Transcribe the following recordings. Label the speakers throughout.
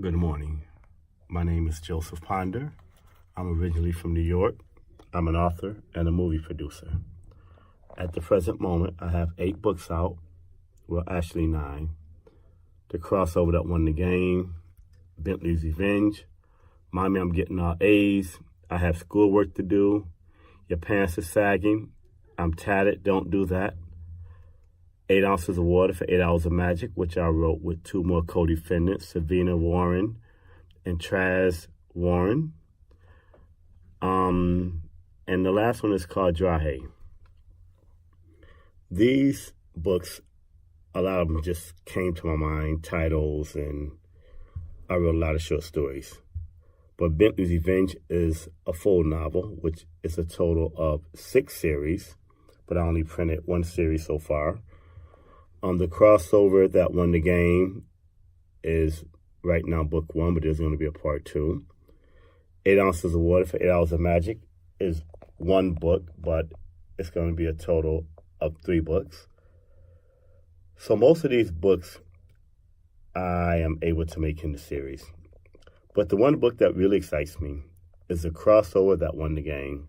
Speaker 1: Good morning. My name is Joseph Ponder. I'm originally from New York. I'm an author and a movie producer. At the present moment, I have 8 books out. Well, actually 9. The Crossover That Won the Game, Bentley's Revenge, Mommy, I'm Getting All A's, I Have Schoolwork to Do, Your Pants Are Sagging, I'm Tatted, Don't Do That, 8 Ounces of Water for 8 Hours of Magic, which I wrote with 2 more co-defendants, Savina Warren and Traz Warren. And the last one is called Dry Hay. These books, a lot of them just came to my mind, titles, and I wrote a lot of short stories. But Bentley's Revenge is a full novel, which is a total of 6 series, but I only printed 1 series so far. The Crossover That Won the Game is right now book 1, but there's going to be a part 2. 8 Ounces of Water for 8 Hours of Magic is 1 book, but it's going to be a total of 3 books. So most of these books I am able to make in the series. But the one book that really excites me is The Crossover That Won the Game.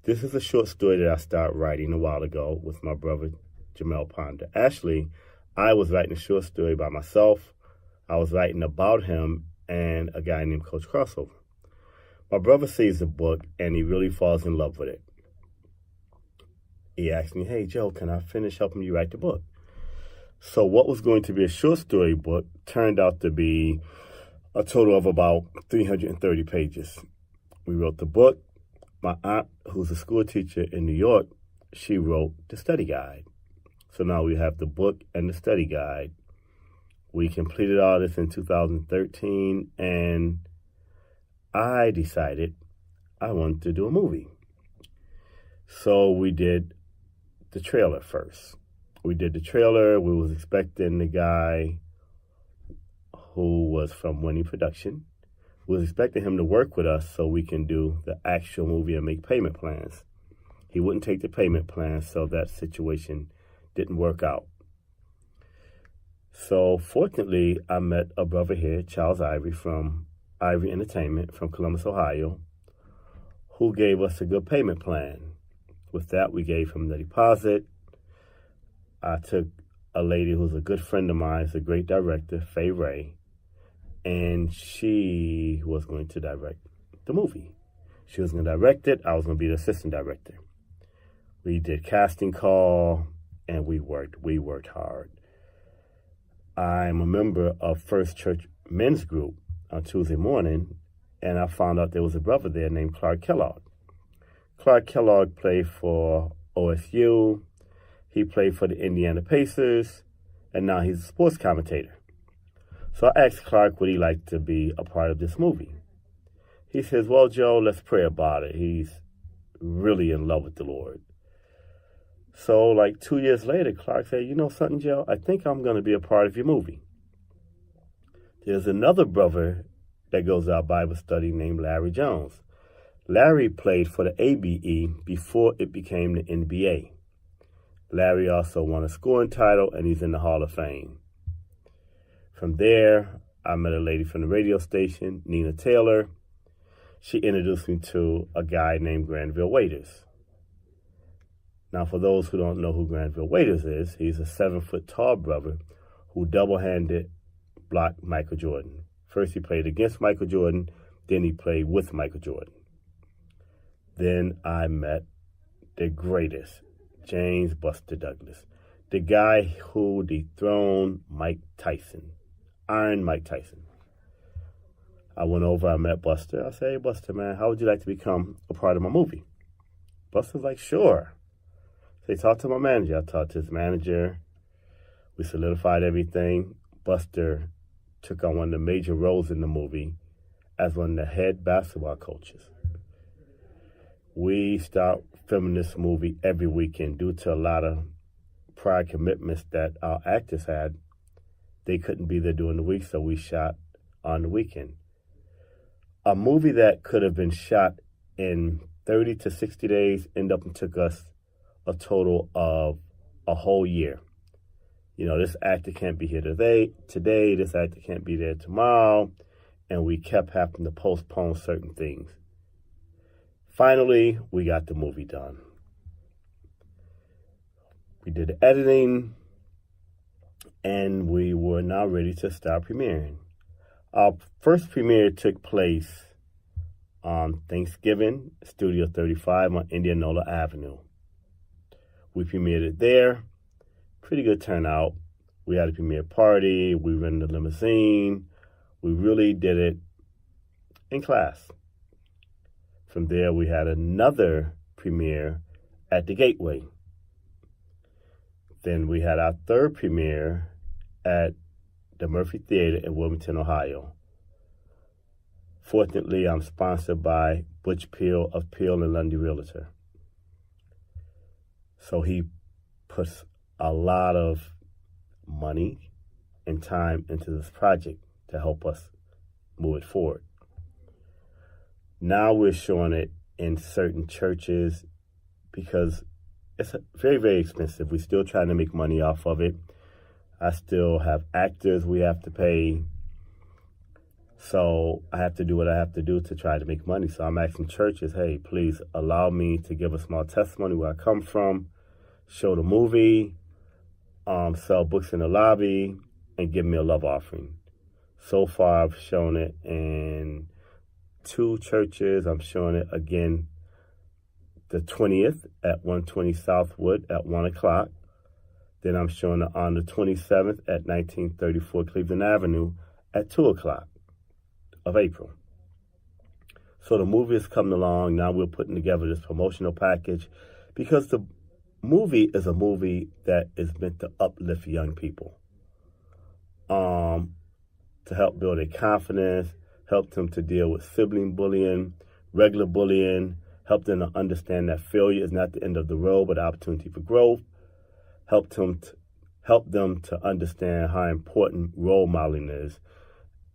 Speaker 1: This is a short story that I started writing a while ago with my brother, Jamel Ponder. Actually, I was writing a short story by myself. I was writing about him and a guy named Coach Crossover. My brother sees the book and he really falls in love with it. He asked me, "Hey, Joe, can I finish helping you write the book?" So what was going to be a short story book turned out to be a total of about 330 pages. We wrote the book. My aunt, who's a school teacher in New York, she wrote the study guide. So now we have the book and the study guide. We completed all this in 2013, and I decided I wanted to do a movie. So we did the trailer first. We did the trailer. We was expecting the guy who was from Winning Production. We was expecting him to work with us so we can do the actual movie and make payment plans. He wouldn't take the payment plans, so that situation didn't work out. So fortunately, I met a brother here, Charles Ivory, from Ivory Entertainment from Columbus, Ohio, who gave us a good payment plan. With that, we gave him the deposit. I took a lady who's a good friend of mine, is a great director, Faye Ray, and she was going to direct the movie. She was going to direct it. I was going to be the assistant director. We did casting call, and we worked hard. I'm a member of First Church Men's Group on Tuesday morning, and I found out there was a brother there named Clark Kellogg. Clark Kellogg played for OSU. He played for the Indiana Pacers, and now he's a sports commentator. So I asked Clark would he like to be a part of this movie. He says, "Well, Joe, let's pray about it." He's really in love with the Lord. So like 2 years later, Clark said, "You know something, Joe? I think I'm going to be a part of your movie." There's another brother that goes to our Bible study named Larry Jones. Larry played for the ABE before it became the NBA. Larry also won a scoring title, and he's in the Hall of Fame. From there, I met a lady from the radio station, Nina Taylor. She introduced me to a guy named Granville Waiters. Now, for those who don't know who Granville Waiters is, he's a 7-foot-tall brother who double-handed blocked Michael Jordan. First, he played against Michael Jordan, then he played with Michael Jordan. Then I met the greatest, James Buster Douglas, the guy who dethroned Mike Tyson, Iron Mike Tyson. I went over, I met Buster. I said, "Hey, Buster, man, how would you like to become a part of my movie?" Buster's like, "Sure." So he talked to my manager. I talked to his manager. We solidified everything. Buster took on one of the major roles in the movie as one of the head basketball coaches. We start filming this movie every weekend due to a lot of prior commitments that our actors had. They couldn't be there during the week, so we shot on the weekend. A movie that could have been shot in 30 to 60 days ended up and took us a total of a whole year. This actor can't be here today, this actor can't be there tomorrow, and we kept having to postpone certain things. Finally, we got the movie done. We did the editing, and we were now ready to start premiering. Our first premiere took place on Thanksgiving, Studio 35 on Indianola Avenue. We premiered it there. Pretty good turnout. We had a premiere party. We rented a limousine. We really did it in class. From there, we had another premiere at the Gateway. Then we had our third premiere at the Murphy Theater in Wilmington, Ohio. Fortunately, I'm sponsored by Butch Peel of Peel and Lundy Realtor. So he puts a lot of money and time into this project to help us move it forward. Now we're showing it in certain churches because it's very, very expensive. We're still trying to make money off of it. I still have actors we have to pay. So I have to do what I have to do to try to make money. So I'm asking churches, hey, please allow me to give a small testimony where I come from, show the movie, sell books in the lobby, and give me a love offering. So far, I've shown it in 2 churches. I'm showing it again the 20th at 120 Southwood at 1 o'clock. Then I'm showing it on the 27th at 1934 Cleveland Avenue at 2 o'clock of April. So the movie is coming along. Now we're putting together this promotional package because the movie is a movie that is meant to uplift young people, to help build their confidence, help them to deal with sibling bullying, regular bullying, help them to understand that failure is not the end of the road, but opportunity for growth, help them to understand how important role modeling is,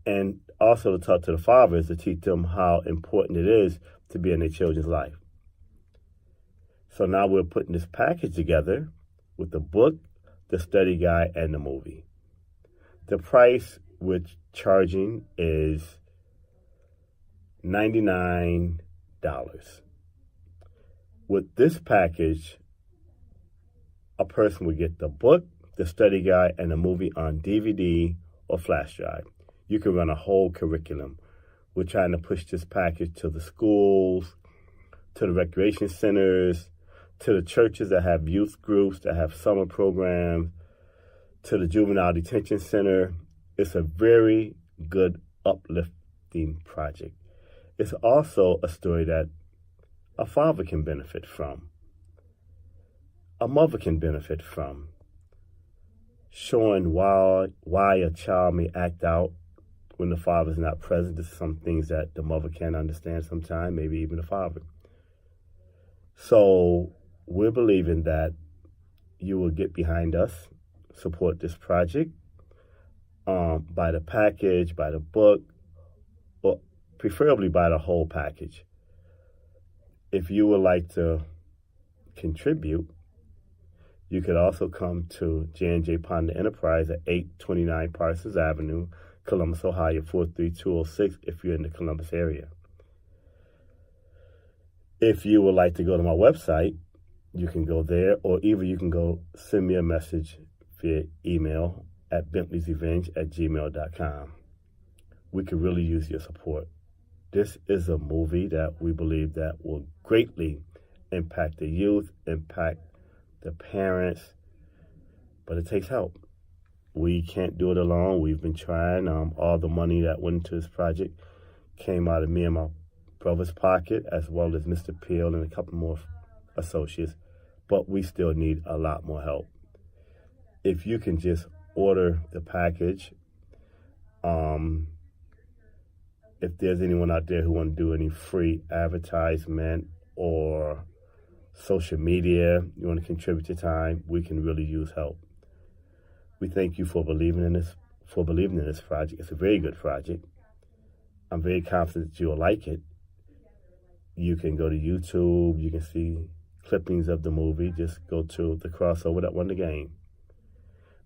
Speaker 1: and also to talk to the fathers to teach them how important it is to be in their children's life. So now we're putting this package together with the book, the study guide, and the movie. The price we're charging is $99. With this package, a person would get the book, the study guide, and the movie on DVD or flash drive. You can run a whole curriculum. We're trying to push this package to the schools, to the recreation centers, to the churches that have youth groups, that have summer programs, to the juvenile detention center. It's a very good, uplifting project. It's also a story that a father can benefit from, a mother can benefit from, showing why a child may act out when the father's not present. There's some things that the mother can't understand sometimes, maybe even the father. So we're believing that you will get behind us, support this project, buy the package, buy the book, or preferably buy the whole package. If you would like to contribute, you could also come to J&J Ponder Enterprise at 829 Parsons Avenue, Columbus, Ohio, 43206 if you're in the Columbus area. If you would like to go to my website, you can go there, or either you can go send me a message via email at bentley'srevenge@gmail.com. We could really use your support. This is a movie that we believe that will greatly impact the youth, impact the parents, but it takes help. We can't do it alone. We've been trying. All the money that went into this project came out of me and my brother's pocket, as well as Mr. Peel and a couple more associates, but we still need a lot more help. If you can just order the package, if there's anyone out there who want to do any free advertisement or social media, you want to contribute your time, we can really use help. We thank you for believing in this project. It's a very good project. I'm very confident that you'll like it. You can go to YouTube. You can see clippings of the movie. Just go to the crossover that won the game.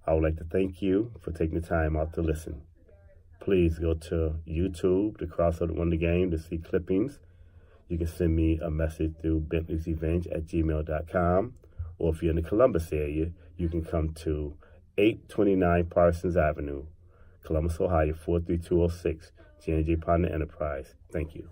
Speaker 1: I would like to thank you for taking the time out to listen. Please go to YouTube, the Crossover Won the Game, to see clippings. You can send me a message through bentley'srevenge@gmail.com, or if you're in the Columbus area, you can come to 829 Parsons Avenue, Columbus, Ohio, 43206, J&J Partner Enterprise. Thank you.